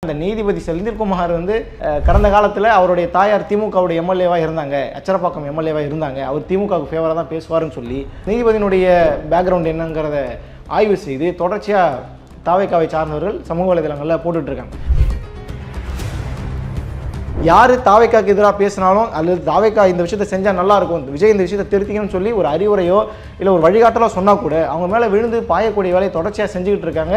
அந்த நீதிபதி செந்தில்குமார் வந்து கடந்த காலத்தில் அவருடைய தாயார் திமுகவுடைய எம்எல்ஏவாக இருந்தாங்க, அச்சரப்பாக்கம் எம்எல்ஏவாக இருந்தாங்க, அவர் திமுகவுக்கு ஃபேவராக தான் பேசுவாருன்னு சொல்லி நீதிபதியினுடைய பேக்ரவுண்ட் என்னங்கிறத ஆய்வு செய்து தொடர்ச்சியாக தாவேக்காவை சார்ந்தவர்கள் சமூக வலைதளங்களில் போட்டுட்ருக்காங்க. யார் தாவேக்காவுக்கு எதிராக பேசினாலும் அல்லது தாவேக்கா இந்த விஷயத்தை செஞ்சால் நல்லாயிருக்கும், விஜய் இந்த விஷயத்தை திருத்திக்கணும்னு சொல்லி ஒரு அறிவுரையோ இல்லை ஒரு வழிகாட்டலோ சொன்னால் கூட அவங்க மேலே விழுந்து பாயக்கூடிய வேலையை தொடர்ச்சியாக செஞ்சுக்கிட்டு இருக்காங்க.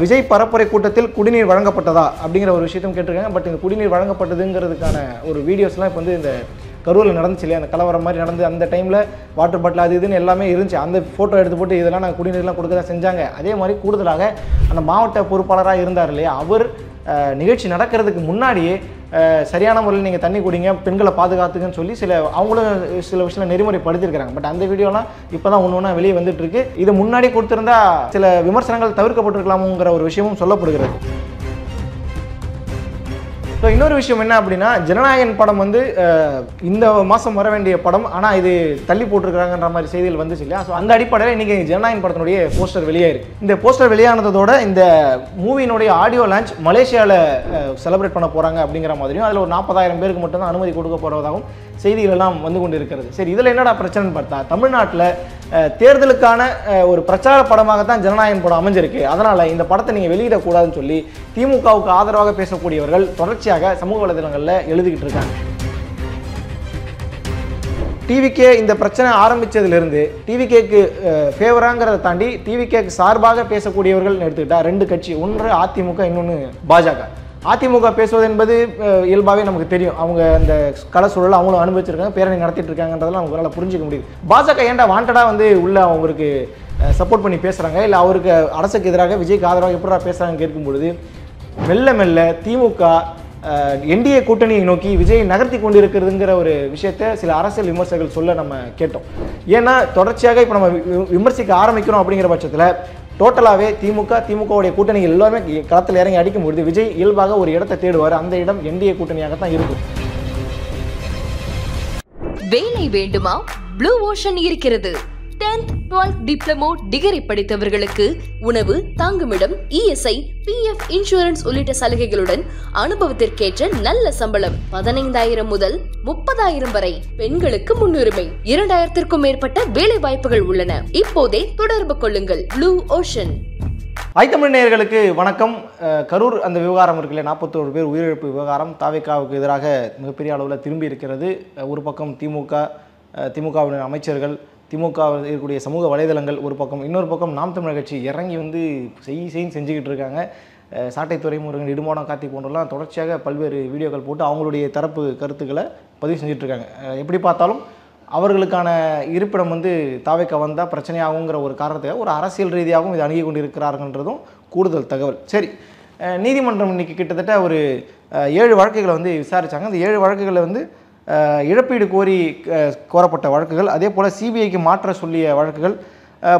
விஜய் பரப்புரை கூட்டத்தில் குடிநீர் வழங்கப்பட்டதா அப்படிங்கிற ஒரு விஷயத்தையும் கேட்டிருக்காங்க. பட் இந்த குடிநீர் வழங்கப்பட்டதுங்கிறதுக்கான ஒரு வீடியோஸ்லாம் இப்போ வந்து இந்த கரூரில் நடந்துச்சு இல்லையா, அந்த கலவரம் மாதிரி நடந்து அந்த டைமில் வாட்டர் பாட்டில் அது இதுன்னு எல்லாமே இருந்துச்சு. அந்த ஃபோட்டோ எடுத்து போட்டு இதெல்லாம் நாங்கள் குடிநீர்லாம் கொடுக்க தான் செஞ்சாங்க. அதே மாதிரி கூடுதலாக அந்த மாவட்ட பொறுப்பாளராக இருந்தார் இல்லையா, அவர் நிகழ்ச்சி நடக்கிறதுக்கு முன்னாடியே சரியான முறையில் நீங்கள் தண்ணி குடிங்க, பெண்களை பாதுகாத்துக்குன்னு சொல்லி அவங்களும் சில விஷயம் நெறிமுறைப்படுத்திருக்கிறாங்க. பட் அந்த வீடியோலாம் இப்போ தான் ஒன்று ஒன்றா வெளியே வந்துட்டு இருக்கு. இதை முன்னாடி கொடுத்துருந்தா சில விமர்சனங்கள் தவிர்க்கப்பட்டிருக்கலாமுங்கிற ஒரு விஷயமும் சொல்லப்படுகிறது. ஸோ இன்னொரு விஷயம் என்ன அப்படின்னா, ஜனநாயகன் படம் வந்து இந்த மாதம் வர வேண்டிய படம், ஆனால் இது தள்ளி போட்டிருக்கிறாங்கன்ற மாதிரி செய்திகள் வந்துச்சு இல்லையா. ஸோ அந்த அடிப்படையில் இன்றைக்கி ஜனநாயகன் படத்தினுடைய போஸ்டர் வெளியாயிருக்கு. இந்த போஸ்டர் வெளியானதோட இந்த மூவியினுடைய ஆடியோ லான்ச் மலேசியாவில் செலிப்ரேட் பண்ண போகிறாங்க அப்படிங்கிற மாதிரியும், அதில் ஒரு 40,000 பேருக்கு மட்டும்தான் அனுமதி கொடுக்க போகிறதாகவும் செய்திகள் எல்லாம் வந்து கொண்டு இருக்கிறது. சரி, இதில் என்னடா பிரச்சனைன்னு பார்த்தா, தமிழ்நாட்டில் தேர்தலுக்கான ஒரு பிரச்சார படமாக தான் ஜனநாயகன் படம் அமைஞ்சிருக்கு. அதனால் இந்த படத்தை நீங்கள் வெளியிடக்கூடாதுன்னு சொல்லி திமுகவுக்கு ஆதரவாக பேசக்கூடியவர்கள் தொடர்ச்சியாக சமூக வலைதளங்களில் எழுதிக்கிட்டு இருக்காங்க. டிவிகே இந்த பிரச்சனை ஆரம்பித்ததிலிருந்து டிவிகேக்கு ஃபேவராங்கிறத தாண்டி டிவிகேக்கு சார்பாக பேசக்கூடியவர்கள் எடுத்துக்கிட்டா ரெண்டு கட்சி, ஒன்று அதிமுக, இன்னொன்று பாஜக. அதிமுக பேசுவது என்பது இயல்பாகவே நமக்கு தெரியும், அவங்க அந்த கள சூழலை அவங்களும் அனுபவிச்சிருக்காங்க, பேரணி நடத்திட்டு இருக்காங்கன்றதெல்லாம் அவங்களால புரிஞ்சிக்க முடியுது. பாஜக ஏன்டா வாண்டடாக வந்து உள்ள அவங்களுக்கு சப்போர்ட் பண்ணி பேசுகிறாங்க, இல்லை அவருக்கு அரசுக்கு எதிராக விஜய்க்கு ஆதரவாக எப்படா பேசுகிறாங்கன்னு கேட்கும்பொழுது மெல்ல மெல்ல திமுக என்டிஏ கூட்டணியை நோக்கி விஜய் நகர்த்தி கொண்டிருக்கிறதுங்கிற ஒரு விஷயத்தை சில அரசியல் விமர்சகர்கள் சொல்ல நம்ம கேட்டோம். ஏன்னா தொடர்ச்சியாக இப்போ நம்ம விமர்சிக்க ஆரம்பிக்கிறோம் அப்படிங்கிற பட்சத்தில் டோட்டலாகவே திமுகவுடைய கூட்டணிகள் எல்லாருமே களத்தில் இறங்கி அடிக்கும்பொழுது விஜய் இயல்பாக ஒரு இடத்தை தேடுவார். அந்த இடம் என்டிஏ கூட்டணியாகத்தான் இருக்கும். வேலை வேண்டுமா? ப்ளூ ஓஷன் இருக்கிறது. 10th 12th டிப்ளமோ டிகிரி படித்தவர்களுக்கு உணவு, தங்குமிடம், இஎஸ்ஐ, பிஎஃப் இன்சூரன்ஸ் உள்ளிட்ட சலுகைகளுடன் அனுபவத்திற்கேற்ற நல்ல சம்பளம் 15,000 முதல் 30,000 வரை. பெண்களுக்கு முன்னுரிமை. 2,000க்கும் மேற்பட்ட வேலை வாய்ப்புகள் உள்ளன. இப்போதே தொடர்பு கொள்ளுங்கள். Blue ocean. ஐத்தமிழ் நேயர்களுக்கு வணக்கம். கரூர் அந்த விவகாரம் இருக்குல்ல, 41 பேர் உயிரிழப்பு விவகாரம் தாவேக்காவுக்கு எதிராக மிகப்பெரிய அளவில் திரும்பி இருக்கிறது. ஒரு பக்கம் திமுகவின் அமைச்சர்கள், திமுக இருக்கக்கூடிய சமூக வலைதளங்கள் ஒரு பக்கம், இன்னொரு பக்கம் நாம் தமிழர் கட்சி இறங்கி வந்து செய்ன்னு செஞ்சுக்கிட்டு இருக்காங்க. சாட்டை துறைமுருகன், இடுமாடம் கார்த்திக் போன்றெல்லாம் தொடர்ச்சியாக பல்வேறு வீடியோக்கள் போட்டு அவங்களுடைய தரப்பு கருத்துக்களை பதிவு செஞ்சிட்ருக்காங்க. எப்படி பார்த்தாலும் அவர்களுக்கான இருப்பிடம் வந்து தாவேக்கா வந்தால் பிரச்சனையாகுங்கிற ஒரு காரணத்துக்காக ஒரு அரசியல் ரீதியாகவும் இதை அணுகி கொண்டு இருக்கிறார்கள்ன்றதும் கூடுதல் தகவல். சரி, நீதிமன்றம் இன்றைக்கி கிட்டத்தட்ட ஒரு 7 வழக்குகளை வந்து விசாரித்தாங்க. அந்த 7 வழக்குகளில் வந்து இழப்பீடு கோரப்பட்ட வழக்குகள், அதே போல் சிபிஐக்கு மாற்ற சொல்லிய வழக்குகள்,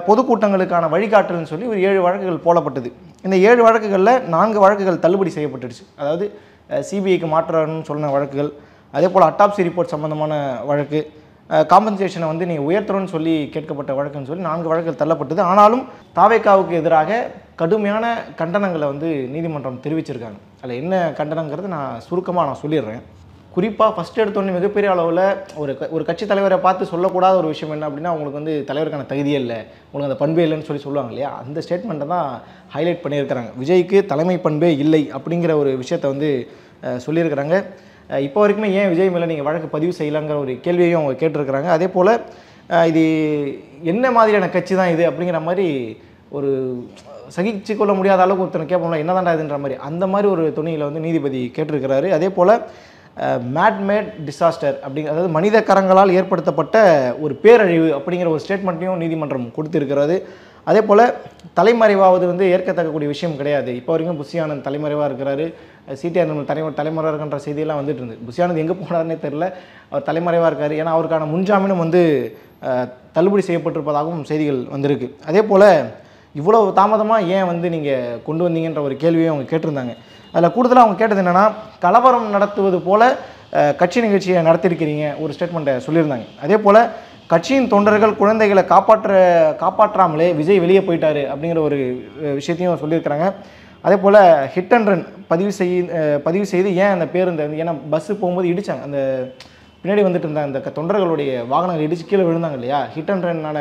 பொதுக்கூட்டங்களுக்கான வழிகாட்டல்னு சொல்லி ஒரு 7 வழக்குகள் போடப்பட்டது. இந்த 7 வழக்குகளில் 4 வழக்குகள் தள்ளுபடி செய்யப்பட்டுடுச்சு. அதாவது சிபிஐக்கு மாற்றணும்னு சொன்ன வழக்குகள், அதே போல் அட்டாப்சி ரிப்போர்ட் சம்மந்தமான வழக்கு, காம்பன்சேஷனை வந்து நீங்கள் உயர்த்தணும்னு சொல்லி கேட்கப்பட்ட வழக்குன்னு சொல்லி 4 வழக்குகள் தள்ளப்பட்டது. ஆனாலும் தாவேக்காவுக்கு எதிராக கடுமையான கண்டனங்களை வந்து நீதிமன்றம் தெரிவிச்சிருக்காங்க. அதில் என்ன கண்டனங்கிறது நான் சுருக்கமாக சொல்லிடுறேன். குறிப்பாக ஃபஸ்ட் எடுத்தோடனே மிகப்பெரிய அளவில் ஒரு கட்சி தலைவரை பார்த்து சொல்லக்கூடாத ஒரு விஷயம் என்ன அப்படின்னா, உங்களுக்கு வந்து தலைவருக்கான தகுதியே இல்லை, உங்களுக்கு அந்த பண்பே இல்லைன்னு சொல்லுவாங்க இல்லையா, அந்த ஸ்டேட்மெண்ட்டை தான் ஹைலைட் பண்ணியிருக்கிறாங்க. விஜய்க்கு தலைமை பண்பே இல்லை அப்படிங்கிற ஒரு விஷயத்தை வந்து சொல்லியிருக்கிறாங்க. இப்போ வரைக்குமே ஏன் விஜய் மேலே நீங்கள் வழக்கு பதிவு செய்யலாங்கிற ஒரு கேள்வியையும் அவங்க கேட்டிருக்கிறாங்க. அதே போல் இது என்ன மாதிரியான கட்சி தான் இது அப்படிங்கிற மாதிரி ஒரு சகிச்சு கொள்ள முடியாத அளவுக்கு ஒருத்தனை கேட்போம்ல, என்ன தாண்டா இதுன்ற மாதிரி, அந்த மாதிரி ஒரு துணியில் வந்து நீதிபதி கேட்டிருக்கிறாரு. அதே போல் மேட் டிசாஸ்டர் அப்படிங்கிற, அதாவது மனித கரங்களால் ஏற்படுத்தப்பட்ட ஒரு பேரழிவு அப்படிங்கிற ஒரு ஸ்டேட்மெண்ட்டையும் நீதிமன்றம் கொடுத்திருக்கிறது. அதே போல் தலைமறைவாவது வந்து ஏற்கத்தக்கக்கூடிய விஷயம் கிடையாது. இப்போ வரைக்கும் புஷி ஆனந்த் தலைமறைவாக இருக்கிறாரு, சிடிஆர் தலைமறைவாக இருக்கின்ற செய்தியெல்லாம் வந்துட்டு இருந்து, புஷி ஆனந்த் எங்கே போனார்னே தெரில, அவர் தலைமறைவாக இருக்கார். ஏன்னா அவருக்கான முன்ஜாமீனும் வந்து தள்ளுபடி செய்யப்பட்டிருப்பதாகவும் செய்திகள் வந்திருக்கு. அதே போல் இவ்வளோ தாமதமாக ஏன் வந்து நீங்கள் கொண்டு வந்தீங்கன்ற ஒரு கேள்வியும் அவங்க கேட்டிருந்தாங்க. அதில் கூடுதலாக அவங்க கேட்டது என்னென்னா, கலவரம் நடத்துவது போல் கட்சி நிகழ்ச்சியை நடத்திருக்கிறீங்க ஒரு ஸ்டேட்மெண்ட்டை சொல்லியிருந்தாங்க. அதே போல் கட்சியின் தொண்டர்கள் குழந்தைகளை காப்பாற்றாமலே விஜய் வெளியே போயிட்டாரு அப்படிங்கிற ஒரு விஷயத்தையும் சொல்லியிருக்கிறாங்க. அதே போல் ஹிட் அண்ட் ரன் பதிவு செய்து ஏன் அந்த பேருந்து ஏன்னா பஸ்ஸு போகும்போது இடித்தாங்க, அந்த பின்னாடி வந்துட்டு இருந்தாங்க அந்த தொண்டர்களுடைய வாகனங்கள் இடிச்சு கீழே விழுந்தாங்க இல்லையா, ஹிட் அண்ட் ரன்னான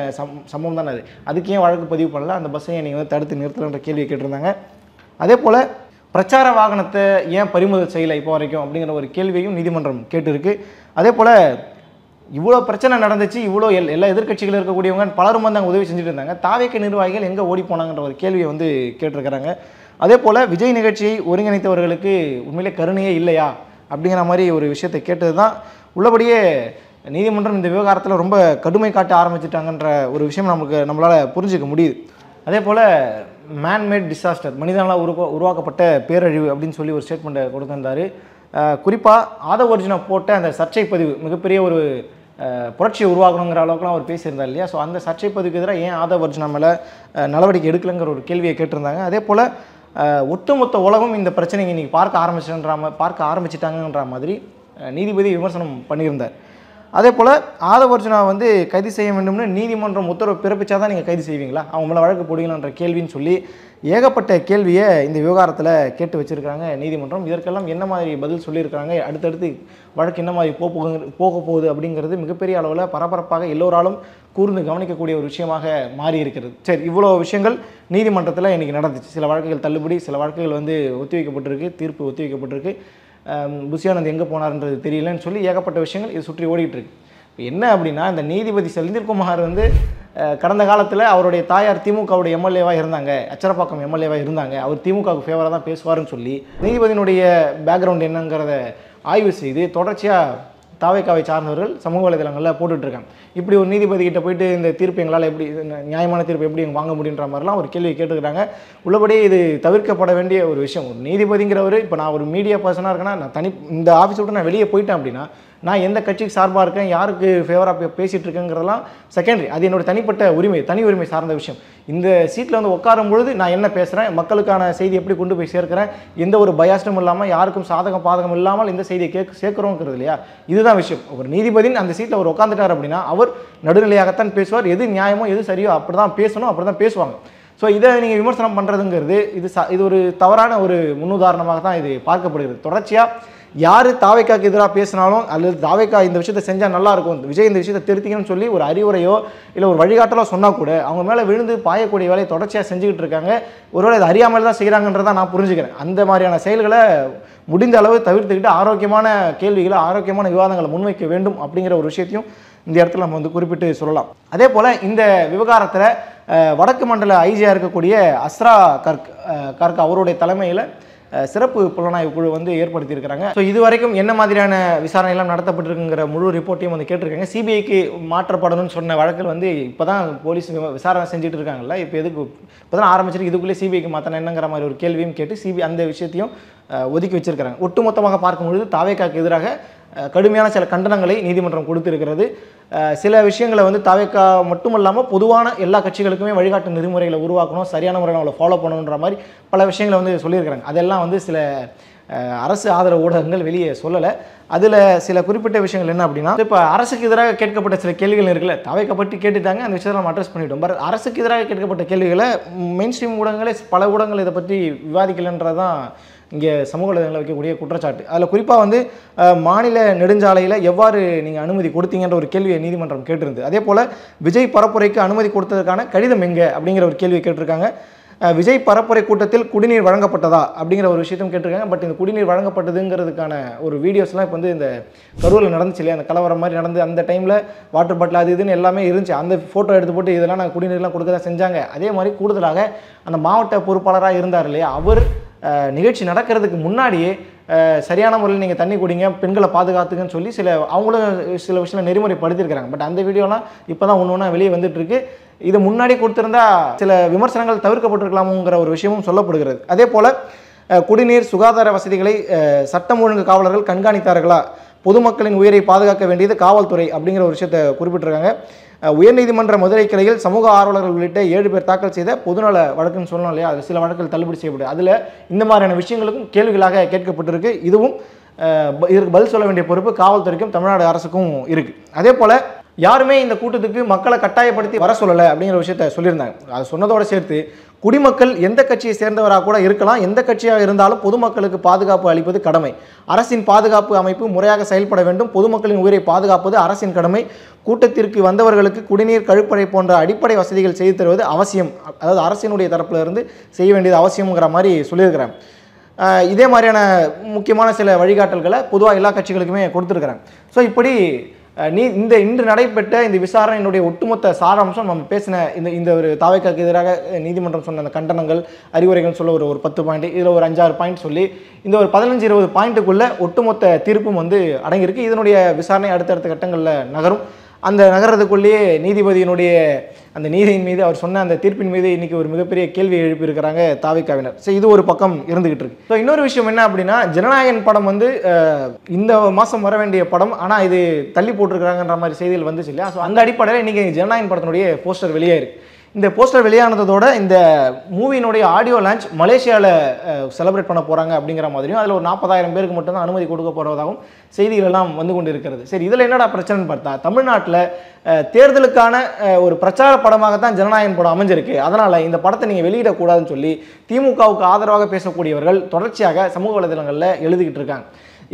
சம்பவம் தானே அது. அதுக்கு ஏன் வழக்கு பதிவு பண்ணல, அந்த பஸ்ஸை நீங்கள் வந்து தடுத்து நிறுத்தலைன்ற கேள்வியை கேட்டிருந்தாங்க. அதே போல் பிரச்சார வாகனத்தை ஏன் பறிமுதல் செய்யலை இப்போ வரைக்கும் அப்படிங்கிற ஒரு கேள்வியையும் நீதிமன்றம் கேட்டிருக்கு. அதே போல் இவ்வளோ பிரச்சனை நடந்துச்சு, இவ்வளோ எல்லா எதிர்க்கட்சிகள் இருக்கக்கூடியவங்க பலரும் வந்து அங்கே உதவி செஞ்சுட்டு இருந்தாங்க, தாவேக்க நிர்வாகிகள் எங்கே ஓடி போனாங்கன்ற ஒரு கேள்வியை வந்து கேட்டிருக்கிறாங்க. அதே போல் விஜய் நிகழ்ச்சியை ஒருங்கிணைத்தவர்களுக்கு உண்மையிலே கருணையே இல்லையா அப்படிங்கிற மாதிரி ஒரு விஷயத்தை கேட்டது தான். உள்ளபடியே நீதிமன்றம் இந்த விவகாரத்தில் ரொம்ப கடுமை காட்ட ஆரம்பிச்சிட்டாங்கன்ற ஒரு விஷயம் நம்மளால் புரிஞ்சிக்க முடியுது. அதே போல் மேன்மேட் டிசாஸ்டர், மனிதனால் உருவாக்கப்பட்ட பேரழிவு அப்படின்னு சொல்லி ஒரு ஸ்டேட்மெண்ட்டை கொடுத்திருந்தார். குறிப்பாக ஆதவ் அர்ஜுனா போட்ட அந்த சர்ச்சை பதிவு மிகப்பெரிய ஒரு புரட்சியை உருவாக்கணுங்கிற அளவுக்குலாம் அவர் பேசியிருந்தார் இல்லையா. ஸோ அந்த சர்ச்சை பதிவுக்கு எதிராக ஏன் ஆதவ் அர்ஜுனா மேலே நடவடிக்கை எடுக்கலைங்கிற ஒரு கேள்வியை கேட்டிருந்தாங்க. அதே போல் ஒட்டுமொத்த உலகம் இந்த பிரச்சனையை இன்றைக்கி பார்க்க ஆரம்பிச்சிட்டாங்கன்ற மாதிரி நீதிபதி விமர்சனம் பண்ணியிருந்தார். அதே போல் ஆதவ் அர்ஜுனா வந்து கைது செய்ய வேண்டும்னு நீதிமன்றம் உத்தரவு பிறப்பிச்சா தான் நீங்கள் கைது செய்வீங்களா, அவங்க மேலே வழக்கு போடுவீங்களான்ற கேள்வின்னு சொல்லி ஏகப்பட்ட கேள்வியை இந்த விவகாரத்தில் கேட்டு வச்சுருக்காங்க நீதிமன்றம். இதற்கெல்லாம் என்ன மாதிரி பதில் சொல்லியிருக்காங்க, அடுத்தடுத்து வழக்கு என்ன மாதிரி போக போகுது அப்படிங்கிறது மிகப்பெரிய அளவில் பரபரப்பாக எல்லோராலும் கூர்ந்து கவனிக்கக்கூடிய ஒரு விஷயமாக மாறி இருக்கிறது. சரி, இவ்வளோ விஷயங்கள் நீதிமன்றத்தில் இன்றைக்கி நடந்துச்சு. சில வழக்குகள் தள்ளுபடி, சில வழக்குகள் வந்து ஒத்திவைக்கப்பட்டிருக்கு, தீர்ப்பு ஒத்திவைக்கப்பட்டிருக்கு, புஷி ஆனந்த் எங்கே போனார்ன்றது தெரியலன்னு சொல்லி ஏகப்பட்ட விஷயங்கள் இது சுற்றி ஓடிட்டு இருக்கு. இப்போ என்ன அப்படின்னா, இந்த நீதிபதி செந்தில்குமார் வந்து கடந்த காலத்தில் அவருடைய தாயார் திமுகவுடைய எம்எல்ஏவாக இருந்தாங்க, அச்சரப்பாக்கம் எம்எல்ஏவாக இருந்தாங்க, அவர் திமுகவுக்கு ஃபேவராக தான் பேசுவார்னு சொல்லி நீதிபதியினுடைய பேக்ரவுண்ட் என்னங்கிறத ஆய்வு செய்து தொடர்ச்சியாக தாவேக்காவை சார்ந்தவர்கள் சமூக வலைதளங்களில் போட்டுட்ருக்காங்க. இப்படி ஒரு நீதிபதிக்கிட்ட போயிட்டு இந்த தீர்ப்பு எங்களால் எப்படி நியாயமான தீர்ப்பு எப்படி வாங்க முடியுன்ற மாதிரிலாம் ஒரு கேள்வி கேட்டுக்கிறாங்க. உள்ளபடியே இது தவிர்க்கப்பட வேண்டிய ஒரு விஷயம். ஒரு நீதிபதிங்கிறவர், இப்போ நான் ஒரு மீடியா பர்சனாக இருக்கேன்னா, நான் இந்த ஆஃபீஸ் விட்டு நான் வெளியே போயிட்டேன் அப்படின்னா நான் எந்த கட்சிக்கு சார்பாக இருக்கேன், யாருக்கு ஃபேவராக பேசிகிட்டு இருக்கேங்கிறதெல்லாம் செகண்டரி. அது என்னோட தனிப்பட்ட உரிமை, தனி உரிமை சார்ந்த விஷயம். இந்த சீட்டில் வந்து உட்காரும் பொழுது நான் என்ன பேசுகிறேன், மக்களுக்கான செய்தி எப்படி கொண்டு போய் சேர்க்கிறேன், எந்த ஒரு பயாஸ்டும் இல்லாமல் யாருக்கும் சாதகம் பாதகம் இல்லாமல் இந்த செய்தியை சேர்க்கிறோங்கிறது இல்லையா, இதுதான் விஷயம். ஒரு நீதிபதியின் அந்த சீட்டில் அவர் உட்காந்துட்டார் அப்படின்னா அவர் நடுநிலையாகத்தான் பேசுவார். எது நியாயமோ எது சரியோ அப்படி தான் பேசணும், அப்படி தான் பேசுவாங்க. ஸோ இதை நீங்கள் விமர்சனம் பண்ணுறதுங்கிறது இது ஒரு தவறான ஒரு முன்னுதாரணமாக தான் இது பார்க்கப்படுகிறது. தொடர்ச்சியாக யார் தாவேக்காக்கு எதிராக பேசினாலும் அல்லது தாவேக்கா இந்த விஷயத்தை செஞ்சால் நல்லாயிருக்கும், விஜய் இந்த விஷயத்தை திருத்திக்கணும்னு சொல்லி ஒரு அறிவுரையோ இல்லை ஒரு வழிகாட்டலோ சொன்னால் கூட அவங்க மேலே விழுந்து பாயக்கூடிய வேலையை தொடர்ச்சியாக செஞ்சுக்கிட்டு இருக்காங்க. ஒருவேளை அது அறியாமல் தான் செய்கிறாங்கன்றதை நான் புரிஞ்சுக்கிறேன். அந்த மாதிரியான செயல்களை முடிந்த அளவு தவிர்த்துக்கிட்டு ஆரோக்கியமான கேள்விகளை, ஆரோக்கியமான விவாதங்களை முன்வைக்க வேண்டும் அப்படிங்கிற ஒரு விஷயத்தையும் இந்த இடத்துல நம்ம வந்து குறிப்பிட்டு சொல்லலாம். அதே போல் இந்த விவகாரத்தில் வடக்கு மண்டல ஐஜியாக இருக்கக்கூடிய அஸ்ரா கர்க் அவருடைய தலைமையில் சிறப்பு புலனாய்வு குழு வந்து ஏற்படுத்தியிருக்கிறாங்க. ஸோ இதுவரைக்கும் என்ன மாதிரியான விசாரணையெல்லாம் நடத்தப்பட்டிருக்குங்கிற முழு ரிப்போர்ட்டையும் வந்து கேட்டிருக்காங்க. சிபிஐக்கு மாற்றப்படணும்னு சொன்ன வழக்கில் வந்து இப்போ தான் போலீஸ் விசாரணை செஞ்சுட்டு இருக்காங்கல்ல, இப்போ தான் ஆரம்பிச்சிருக்கு, இதுக்குள்ளே சிபிஐக்கு மாற்றின என்னங்கிற மாதிரி ஒரு கேள்வியும் கேட்டு அந்த விஷயத்தையும் ஒதுக்கி வச்சிருக்கிறாங்க. ஒட்டுமொத்தமாக பார்க்கும்பொழுது தாவேக்காக்கு எதிராக கடுமையான சில கண்டனங்களை நீதிமன்றம் கொடுத்திருக்கிறது. சில விஷயங்களை வந்து தாவேக்கா மட்டுமல்லாமல் பொதுவான எல்லா கட்சிகளுக்குமே வழிகாட்டு நெறிமுறைகளை உருவாக்கணும், சரியான முறையில் அவங்களை ஃபாலோ பண்ணணுன்ற மாதிரி பல விஷயங்களை வந்து சொல்லியிருக்கிறாங்க. அதெல்லாம் வந்து சில அரசு ஆதரவு ஊடகங்கள் வெளியே சொல்லலை. அதில் சில குறிப்பிட்ட விஷயங்கள் என்ன அப்படின்னா, இப்போ அரசுக்கு எதிராக கேட்கப்பட்ட சில கேள்விகள் இருக்குல்ல, தாவேக்கா பற்றி கேட்டுட்டாங்க, அந்த விஷயத்தை நம்ம அட்ரஸ் பண்ணிவிட்டோம். பட் அரசுக்கு எதிராக கேட்கப்பட்ட கேள்விகளை மெயின் ஸ்ட்ரீம் ஊடகங்களே பல ஊடகங்கள் இதை பற்றி விவாதிக்கலைன்றதான் இங்கே சமூக வலைதளங்களில் வைக்கக்கூடிய குற்றச்சாட்டு. அதில் குறிப்பாக வந்து மாநில நெடுஞ்சாலையில் எவ்வாறு நீங்கள் அனுமதி கொடுத்தீங்கன்ற ஒரு கேள்வியை நீதிமன்றம் கேட்டிருந்தது. அதே போல் விஜய் பரப்புரைக்கு அனுமதி கொடுத்ததற்கான கடிதம் எங்கே அப்படிங்கிற ஒரு கேள்வியை கேட்டிருக்காங்க. விஜய் பரப்புரை கூட்டத்தில் குடிநீர் வழங்கப்பட்டதா அப்படிங்கிற ஒரு விஷயத்தையும் கேட்டிருக்காங்க. பட் இந்த குடிநீர் வழங்கப்பட்டதுங்கிறதுக்கான ஒரு வீடியோஸ்லாம் இப்போ வந்து இந்த கரூரில் நடந்துச்சு இல்லையா, அந்த கலவரம் மாதிரி நடந்து அந்த டைமில் வாட்டர் பாட்டில் அது இதுன்னு எல்லாமே இருந்துச்சு. அந்த ஃபோட்டோ எடுத்து போட்டு இதெல்லாம் நாங்கள் குடிநீர்லாம் கொடுக்க தான் செஞ்சாங்க. அதே மாதிரி கூடுதலாக அந்த மாவட்ட பொறுப்பாளராக இருந்தார் இல்லையா, அவர் நிகழ்ச்சி நடக்கிறதுக்கு முன்னாடியே சரியான முறையில் நீங்கள் தண்ணி குடிங்க, பெண்களை பாதுகாத்துங்கன்னு சொல்லி அவங்களும் சில விஷயம் நெறிமுறைப்படுத்தியிருக்கிறாங்க. பட் அந்த வீடியோலாம் இப்போ தான் ஒன்று ஒன்றா வெளியே வந்துட்டுருக்கு. இது முன்னாடி கொடுத்துருந்தா சில விமர்சனங்கள் தவிர்க்கப்பட்டிருக்கலாமுங்கிற ஒரு விஷயமும் சொல்லப்படுகிறது. அதே போல் குடிநீர் சுகாதார வசதிகளை சட்டம் ஒழுங்கு காவலர்கள் கண்காணித்தார்களா, பொதுமக்களின் உயிரை பாதுகாக்க வேண்டியது காவல்துறை அப்படிங்கிற ஒரு விஷயத்தை குறிப்பிட்டிருக்காங்க. உயர்நீதிமன்ற மதுரை கிளையில் சமூக ஆர்வலர்கள் உள்ளிட்ட 7 பேர் தாக்கல் செய்த பொதுநல வழக்குன்னு சொல்லணும் இல்லையா, அது சில வழக்குகள் தள்ளுபடி செய்யப்படும். அதில் இந்த மாதிரியான விஷயங்களுக்கும் கேள்விகளாக கேட்கப்பட்டிருக்கு. இதுவும் இதற்கு பதில் சொல்ல வேண்டிய பொறுப்பு காவல்துறைக்கும் தமிழ்நாடு அரசுக்கும் இருக்குது. அதே போல் யாருமே இந்த கூட்டத்துக்கு மக்களை கட்டாயப்படுத்தி வர சொல்லலை அப்படிங்கிற விஷயத்த சொல்லியிருந்தாங்க. அதை சொன்னதோடு சேர்த்து குடிமக்கள் எந்த கட்சியை சேர்ந்தவராக கூட இருக்கலாம், எந்த கட்சியாக இருந்தாலும் பொதுமக்களுக்கு பாதுகாப்பு அளிப்பது கடமை. அரசின் பாதுகாப்பு அமைப்பு முறையாக செயல்பட வேண்டும். பொதுமக்களின் உயிரை பாதுகாப்பது அரசின் கடமை. கூட்டத்திற்கு வந்தவர்களுக்கு குடிநீர், கழிப்பறை போன்ற அடிப்படை வசதிகள் செய்து தருவது அவசியம். அதாவது அரசினுடைய தரப்புல இருந்து செய்ய வேண்டியது அவசியம்ங்கிற மாதிரி சொல்லியிருக்கிறேன். இதே மாதிரியான முக்கியமான சில வழிகாட்டல்களை பொதுவாக எல்லா கட்சிகளுக்குமே கொடுத்துருக்குறாங்க. ஸோ இப்படி இன்று நடைபெற்ற இந்த விசாரணையினுடைய ஒட்டுமொத்த சாராம்சம் நம்ம பேசின இந்த ஒரு தாவேக்காவுக்கு எதிராக நீதிமன்றம் சொன்ன அந்த கண்டனங்கள், அறிவுரைகள் சொல்ல ஒரு 10 பாயிண்ட், இதில் ஒரு 5-6 பாயிண்ட் சொல்லி இந்த ஒரு 15-20 பாயிண்ட்டுக்குள்ளே ஒட்டுமொத்த தீர்ப்பும் வந்து அடங்கியிருக்கு. இதனுடைய விசாரணை அடுத்தடுத்த கட்டங்களில் நகரும். அந்த நகரத்துக்குள்ளேயே நீதிபதியினுடைய அந்த நீதியின் மீது, அவர் சொன்ன அந்த தீர்ப்பின் மீது இன்றைக்கி ஒரு மிகப்பெரிய கேள்வி எழுப்பியிருக்கிறாங்க தாவேக்காவினர். ஸோ இது ஒரு பக்கம் இருந்துகிட்டு இருக்கு. ஸோ இன்னொரு விஷயம் என்ன அப்படின்னா, ஜனநாயகன் படம் வந்து இந்த மாதம் வர வேண்டிய படம், ஆனால் இது தள்ளி போட்டிருக்கிறாங்கன்ற மாதிரி செய்திகள் வந்துச்சு இல்லையா? ஸோ அந்த அடிப்படையில் இன்றைக்கி ஜனநாயகன் படத்தினுடைய போஸ்டர் வெளியாயிருக்கு. இந்த போஸ்டர் வெளியானதோட இந்த மூவியினுடைய ஆடியோ லான்ச் மலேசியாவில் செலிப்ரேட் பண்ண போகிறாங்க அப்படிங்கிற மாதிரியும், அதில் ஒரு 40,000 பேருக்கு மட்டும்தான் அனுமதி கொடுக்க போகிறதாகவும் செய்திகள் எல்லாம் வந்து கொண்டு இருக்கிறது. சரி, இதில் என்னடா பிரச்சனைன்னு பார்த்தா, தமிழ்நாட்டில் தேர்தலுக்கான ஒரு பிரச்சார படமாகத்தான் ஜனநாயகன் படம் அமைஞ்சிருக்கு. அதனால் இந்த படத்தை நீங்கள் வெளியிடக்கூடாதுன்னு சொல்லி திமுகவுக்கு ஆதரவாக பேசக்கூடியவர்கள் தொடர்ச்சியாக சமூக வலைதளங்களில் எழுதிக்கிட்டு இருக்காங்க.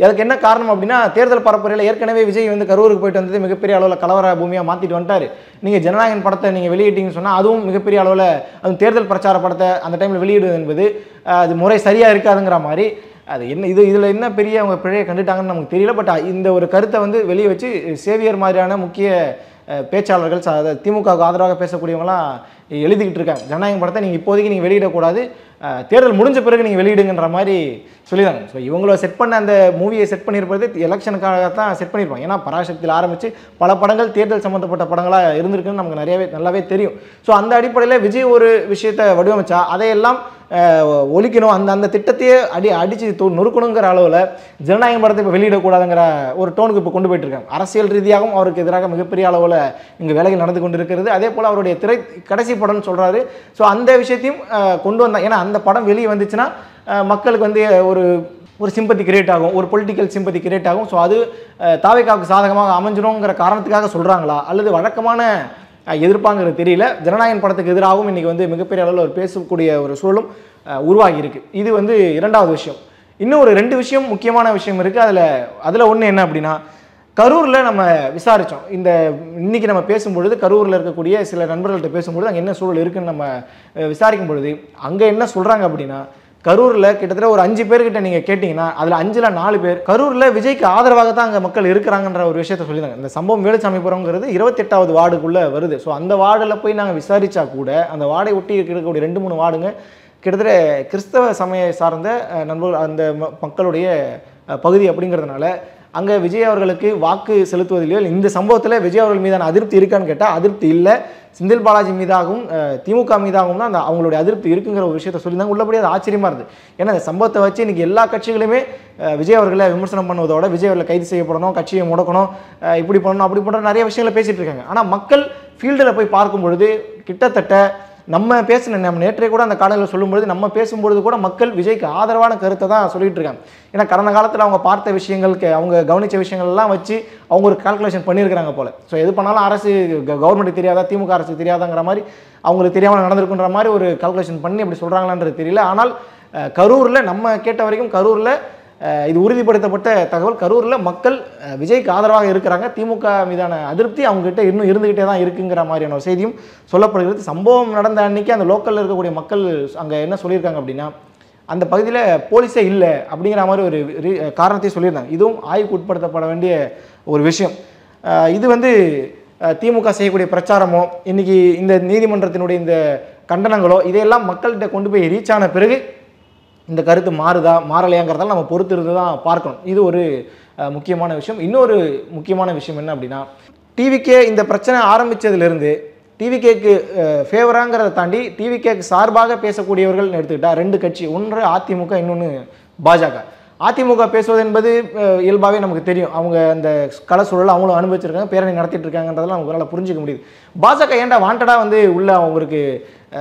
அதுக்கு என்ன காரணம் அப்படின்னா, தேர்தல் பரப்புரையில் ஏற்கனவே விஜய் வந்து கரூருக்கு போயிட்டு வந்தது மிகப்பெரிய அளவில் கலவர பூமியாக மாற்றிட்டு வந்துட்டார். நீங்கள் ஜனநாயகன் படத்தை நீங்கள் வெளியிட்டீங்கன்னு சொன்னால் அதுவும் மிகப்பெரிய அளவில் அதுவும் தேர்தல் பிரச்சார படத்தை அந்த டைமில் வெளியிடுவது என்பது அது முறை சரியாக இருக்காதுங்கிற மாதிரி அது என்ன இதில் என்ன பெரிய அவங்க பிழையை கண்டுட்டாங்கன்னு நமக்கு தெரியல. பட் இந்த ஒரு கருத்தை வந்து வெளியே வச்சு சேவியர் மாதிரியான முக்கிய பேச்சாளர்கள், திமுகவுக்கு ஆதரவாக பேசக்கூடியவங்களாம் எழுதிக்கிட்டு இருக்காங்க. ஜனநாயகம் படத்தை நீங்கள் இப்போதைக்கு நீங்கள் வெளியிடக்கூடாது, தேர்தல் முடிஞ்ச பிறகு நீங்கள் வெளியிடுங்கன்ற மாதிரி சொல்லிதாங்க. ஸோ இவங்கள செட் பண்ண அந்த மூவியை செட் பண்ணியிருப்பது எலெக்ஷனுக்காக தான் செட் பண்ணியிருப்பாங்க. ஏன்னா பராசக்தியில் ஆரம்பித்து பல படங்கள் தேர்தல் சம்மந்தப்பட்ட படங்களாக இருந்திருக்குன்னு நமக்கு நல்லாவே தெரியும். ஸோ அந்த அடிப்படையில் விஜய் ஒரு விஷயத்தை வடிவமைச்சா அதையெல்லாம் ஒழிக்கணும், அந்த திட்டத்தையே அடித்து நொறுக்கணுங்கிற அளவில் ஜனநாயகம் படத்தை இப்போ வெளியிடக்கூடாதுங்கிற ஒரு டோனுக்கு இப்போ கொண்டு போயிட்டு இருக்காங்க. அரசியல் ரீதியாகவும் அவருக்கு எதிராக மிகப்பெரிய அளவில் இங்கே வேலைகள் நடந்து கொண்டு இருக்கிறது. அதே போல் அவருடைய கடைசி படம்னு சொல்கிறாரு. ஸோ அந்த விஷயத்தையும் கொண்டு வந்தாங்க. ஏன்னா அந்த படம் வெளியே வந்துச்சுன்னா மக்களுக்கு வந்து ஒரு சிம்பத்தி கிரியேட் ஆகும், ஒரு பொலிட்டிக்கல் சிம்பத்தி கிரியேட் ஆகும். ஸோ அது தாவேக்காவுக்கு சாதகமாக அமைஞ்சிடும்ங்கிற காரணத்துக்காக சொல்கிறாங்களா அல்லது வழக்கமான எதிர்ப்பாங்கிறது தெரியல. ஜனநாயகன் படத்துக்கு எதிராகவும் இன்றைக்கி வந்து மிகப்பெரிய அளவில் ஒரு பேசக்கூடிய ஒரு சூழலும் உருவாகி இருக்கு. இது வந்து இரண்டாவது விஷயம். இன்னும் ஒரு 2 விஷயம் முக்கியமான விஷயம் இருக்குது. அதில் ஒன்று என்ன அப்படின்னா, கரூரில் நம்ம விசாரித்தோம். இன்றைக்கி நம்ம பேசும்பொழுது கரூரில் இருக்கக்கூடிய சில நண்பர்கள்ட்ட பேசும்பொழுது அங்கே என்ன சூழல் இருக்குதுன்னு நம்ம விசாரிக்கும் பொழுது அங்கே என்ன சொல்கிறாங்க அப்படின்னா, கரூரில் கிட்டத்தட்ட ஒரு 5 பேர்கிட்ட நீங்கள் கேட்டிங்கன்னா அதில் 5ல் 4 பேர் கரூரில் விஜய்க்கு ஆதரவாக தான் அங்கே மக்கள் இருக்கிறாங்கன்ற ஒரு விஷயத்த சொல்லியிருந்தாங்க. இந்த சம்பவம் வேலுச்சாமிபுரம்ங்கிறது 28வது வார்டுக்குள்ளே வருது. ஸோ அந்த வார்டில் போய் நாங்கள் விசாரித்தா கூட அந்த வார்டை ஒட்டி இருக்கக்கூடிய 2-3 வார்டுங்க கிட்டத்தட்ட கிறிஸ்தவ சமய சார்ந்த நண்பர்கள் அந்த மக்களுடைய பகுதி அப்படிங்கிறதுனால அங்கே விஜய் அவர்களுக்கு வாக்கு செலுத்துவதில்லையோ, இந்த சம்பவத்தில் விஜய் அவர்கள் மீதான அதிருப்தி இருக்கான்னு கேட்டால் அதிருப்தி இல்லை. செந்தில் பாலாஜி மீதாகவும் திமுக மீதாகவும் தான் அவங்களுடைய அதிருப்தி இருக்குங்கிற ஒரு விஷயத்த சொல்லியிருந்தாங்க. உள்ளபடி அது ஆச்சரியமாக இருந்தது. ஏன்னா இந்த சம்பவத்தை வச்சு இன்றைக்கி எல்லா கட்சிகளுமே விஜய் அவர்களை விமர்சனம் பண்ணுவதோட விஜய் அவர்களை கைது செய்யப்படணும், கட்சியை முடக்கணும், இப்படி பண்ணணும், அப்படி பண்ணுற நிறைய விஷயங்களை பேசிகிட்டு இருக்காங்க. ஆனால் மக்கள் ஃபீல்டில் போய் பார்க்கும் பொழுது கிட்டத்தட்ட நம்ம நேற்றைய கூட அந்த காலையில் சொல்லும்பொழுது நம்ம பேசும்பொழுது கூட மக்கள் விஜய்க்கு ஆதரவான கருத்தை தான் சொல்லிட்டு இருக்காங்க. ஏன்னா கடந்த காலத்தில் அவங்க பார்த்த விஷயங்களுக்கு அவங்க கவனித்த விஷயங்கள்லாம் வச்சு அவங்க ஒரு கால்குலேஷன் பண்ணியிருக்கிறாங்க போல. ஸோ எது பண்ணாலும் அரசு கவர்மெண்ட்டுக்கு தெரியாதா, திமுக அரசு தெரியாதாங்கிற மாதிரி அவங்களுக்கு தெரியாமல் நடந்திருக்குன்ற மாதிரி ஒரு கால்குலேஷன் பண்ணி அப்படி சொல்கிறாங்களான்றது தெரியல. ஆனால் கரூரில் நம்ம கேட்ட வரைக்கும் கரூரில் இது உறுதிப்படுத்தப்பட்ட தகவல். கரூரில் மக்கள் விஜய்க்கு ஆதரவாக இருக்கிறாங்க. திமுக மீதான அதிருப்தி அவங்ககிட்ட இன்னும் இருந்துகிட்டே தான் இருக்குங்கிற மாதிரியான ஒரு செய்தியும் சொல்லப்படுகிறது. சம்பவம் நடந்த அன்னைக்கு அந்த லோக்கலில் இருக்கக்கூடிய மக்கள் அங்கே என்ன சொல்லியிருக்காங்க அப்படின்னா, அந்த பகுதியில் போலீஸே இல்லை அப்படிங்கிற மாதிரி ஒரு காரணத்தையும் சொல்லியிருந்தாங்க. இதுவும் ஆய்வுக்கு உட்படுத்தப்பட வேண்டிய ஒரு விஷயம். இது வந்து திமுக செய்யக்கூடிய பிரச்சாரமோ இன்றைக்கி இந்த நீதிமன்றத்தினுடைய இந்த கண்டனங்களோ இதையெல்லாம் மக்கள்கிட்ட கொண்டு போய் ரீச் ஆன பிறகு இந்த கருத்து மாறலையாங்கிறதால நம்ம பொறுத்து இருந்து தான் பார்க்கணும். இது ஒரு முக்கியமான விஷயம். இன்னொரு முக்கியமான விஷயம் என்ன அப்படின்னா, டிவிகே இந்த பிரச்சனை ஆரம்பித்ததுலேருந்து டிவிகேக்கு ஃபேவராங்கிறத தாண்டி டிவிகேக்கு சார்பாக பேசக்கூடியவர்கள் எடுத்துக்கிட்டால் 2 கட்சி, ஒன்று அதிமுக, இன்னொன்று பாஜக. அதிமுக பேசுவது என்பது இயல்பாகவே நமக்கு தெரியும். அவங்க அந்த கள சூழலை அவங்களும் அனுபவிச்சிருக்காங்க, பேரணி நடத்திட்டு இருக்காங்கன்றதெல்லாம் நமக்கு நல்லா புரிஞ்சிக்க முடியுது. பாஜக ஏன்டா வாண்டடாக வந்து உள்ள அவங்களுக்கு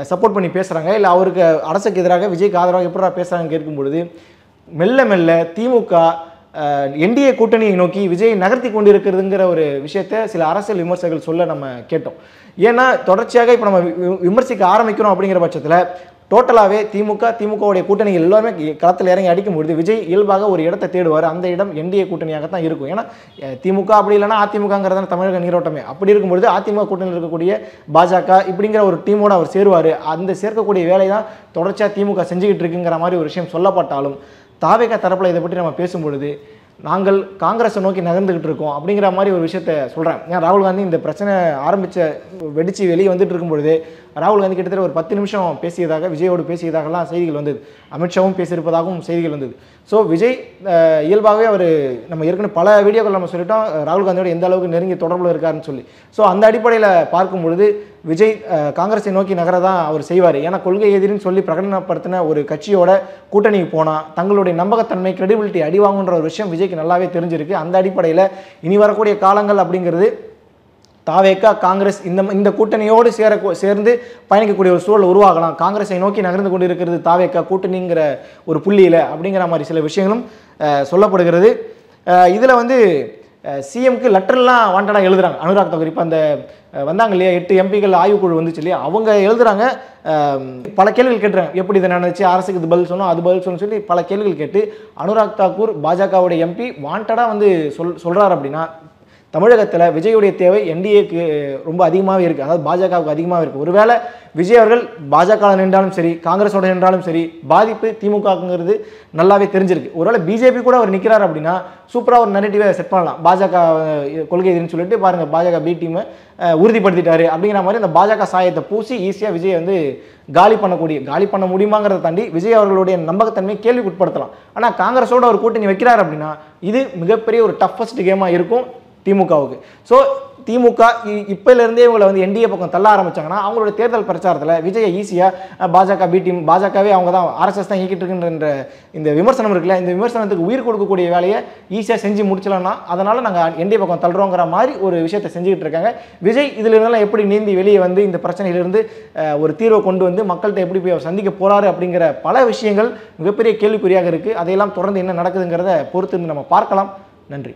சப்போர்ட் பண்ணி பேசுகிறாங்க, இல்லை அவருக்கு அரசுக்கு எதிராக விஜய்க்கு ஆதரவாக எப்படா பேசுகிறாங்கன்னு கேட்கும் பொழுது மெல்ல மெல்ல திமுக என்டிஏ கூட்டணியை நோக்கி விஜய் நகர்த்தி கொண்டிருக்கிறதுங்கிற ஒரு விஷயத்தை சில அரசியல் விமர்சகர்கள் சொல்ல நம்ம கேட்டோம். ஏன்னா தொடர்ச்சியாக இப்போ நம்ம விமர்சிக்க ஆரம்பிக்கிறோம் அப்படிங்கிற பட்சத்தில் டோட்டலாகவே திமுகவுடைய கூட்டணிகள் எல்லாருமே களத்தில் இறங்கி அடிக்கும்பொழுது விஜய் இயல்பாக ஒரு இடத்தை தேடுவார். அந்த இடம் என்டிஏ கூட்டணியாக தான் இருக்கும். ஏன்னா திமுக அப்படி இல்லைன்னா அதிமுகங்கிறதான தமிழக நீரோட்டமே. அப்படி இருக்கும்பொழுது அதிமுக கூட்டணியில் இருக்கக்கூடிய பாஜக இப்படிங்கிற ஒரு டீமோடு அவர் சேருவார். அந்த சேர்க்கக்கூடிய வேலை தான் தொடர்ச்சியாக திமுக செஞ்சுக்கிட்டு இருக்குங்கிற மாதிரி ஒரு விஷயம் சொல்லப்பட்டாலும் தாவேகா தரப்பில் இதை பற்றி நம்ம பேசும்பொழுது நாங்கள் காங்கிரஸை நோக்கி நகர்ந்துகிட்டு இருக்கோம் அப்படிங்கிற மாதிரி ஒரு விஷயத்த சொல்கிறேன். ஏன் ராகுல் காந்தி இந்த பிரச்சனை வெடித்து வெளியே வந்துட்டு இருக்கும்பொழுது ராகுல் காந்தி கிட்டத்தட்ட ஒரு 10 நிமிஷம் பேசியதாக விஜயோடு பேசியதாகலாம் செய்திகள் வந்தது. அமித்ஷாவும் பேசியிருப்பதாகவும் செய்திகள் வந்தது. ஸோ விஜய் இயல்பாகவே அவர் நம்ம ஏற்கனவே பல வீடியோக்கள் நம்ம சொல்லிட்டோம் ராகுல் காந்தியோட எந்த அளவுக்கு நெருங்கி தொடர்பில் இருக்காருன்னு சொல்லி. ஸோ அந்த அடிப்படையில் பார்க்கும் பொழுது விஜய் காங்கிரஸை நோக்கி நகர தான் அவர் செய்வார். ஏன்னா கொள்கை எதிரின்னு சொல்லி பிரகடனப்படுத்தின ஒரு கட்சியோட கூட்டணிக்கு போனால் தங்களுடைய நம்பகத்தன்மை கிரெடிபிலிட்டி அடிவாங்குன்ற ஒரு விஷயம் விஜய்க்கு நல்லாவே தெரிஞ்சிருக்கு. அந்த அடிப்படையில் இனி வரக்கூடிய காலங்கள் அப்படிங்கிறது தாவேகா காங்கிரஸ் இந்த கூட்டணியோடு சேர்ந்து பயணிக்கக்கூடிய ஒரு சூழல் உருவாகலாம். காங்கிரஸை நோக்கி நகர்ந்து கொண்டு இருக்கிறது தாவேகா கூட்டணிங்கிற ஒரு புள்ளியில் அப்படிங்கிற மாதிரி சில விஷயங்களும் சொல்லப்படுகிறது. இதில் வந்து சிஎம்க்கு லெட்டர்லாம் வாண்டடாக எழுதுறாங்க. அனுராக் தாக்கூர் இப்போ அந்த வந்தாங்க இல்லையா 8 எம்பிக்கள் ஆய்வுக்குழு வந்துச்சு இல்லையா, அவங்க எழுதுறாங்க. பல கேள்விகள் கேட்டுறாங்க. எப்படி இதை நடந்துச்சு, அரசுக்கு இது பதில் சொன்னோம், அது பதில் சொல்லி பல கேள்விகள் கேட்டு அனுராக் தாக்கூர் பாஜகவுடைய எம்பி வாண்டடாக வந்து சொல்கிறார். அப்படின்னா தமிழகத்தில் விஜயுடைய தேவை என்டிஏக்கு ரொம்ப அதிகமாகவே இருக்குது, அதாவது பாஜகவுக்கு அதிகமாக இருக்குது. ஒருவேளை விஜய் அவர்கள் பாஜக நின்றாலும் சரி காங்கிரஸோட நின்றாலும் சரி பாதிப்பு திமுகங்கிறது நல்லாவே தெரிஞ்சிருக்கு. ஒருவேளை பிஜேபி கூட அவர் நிற்கிறார் அப்படின்னா சூப்பராக ஒரு நெரேட்டிவை செட் பண்ணலாம். பாஜக கொள்கை எதிர்ன்னு சொல்லிட்டு பாருங்கள் பாஜக பி டீமை உறுதிப்படுத்திட்டாரு அப்படிங்கிற மாதிரி அந்த பாஜக சாயத்தை பூசி ஈஸியாக விஜய் வந்து காலி பண்ண முடியுமாங்கிறத தாண்டி விஜய் அவர்களுடைய நம்பகத்தன்மை கேள்விக்குட்படுத்தலாம். ஆனால் காங்கிரஸோட ஒரு கூட்டணி வைக்கிறார் அப்படின்னா இது மிகப்பெரிய ஒரு டஃபஸ்ட் கேமாக இருக்கும் திமுகவுக்கு. ஸோ திமுக இப்போலேருந்தே இவங்களை வந்து என்டிஏ பக்கம் தள்ள ஆரம்பிச்சாங்கன்னா அவங்களோட தேர்தல் பிரச்சாரத்தில் விஜயை ஈஸியாக பாஜக பி டீம் பாஜகவே அவங்க தான் ஆர்எஸ்எஸ் தான் இயக்கிட்டு இருக்குன்ற இந்த விமர்சனம் இருக்குல்ல, இந்த விமர்சனத்துக்கு உயிர் கொடுக்கக்கூடிய வேலையை ஈஸியாக செஞ்சு முடிச்சலன்னா அதனால் நாங்கள் என்டிஏ பக்கம் தள்ளுறோங்கிற மாதிரி ஒரு விஷயத்தை செஞ்சுக்கிட்டு இருக்காங்க. விஜய் இதில் இருந்தாலும் எப்படி நீந்தி வெளியே வந்து இந்த பிரச்சனையிலிருந்து ஒரு தீர்வை கொண்டு வந்து மக்கள்கிட்ட எப்படி போய் அவர் சந்திக்க போகிறாரு அப்படிங்கிற பல விஷயங்கள் மிகப்பெரிய கேள்விக்குறியாக இருக்குது. அதையெல்லாம் தொடர்ந்து என்ன நடக்குதுங்கிறத பொறுத்து நம்ம பார்க்கலாம். நன்றி.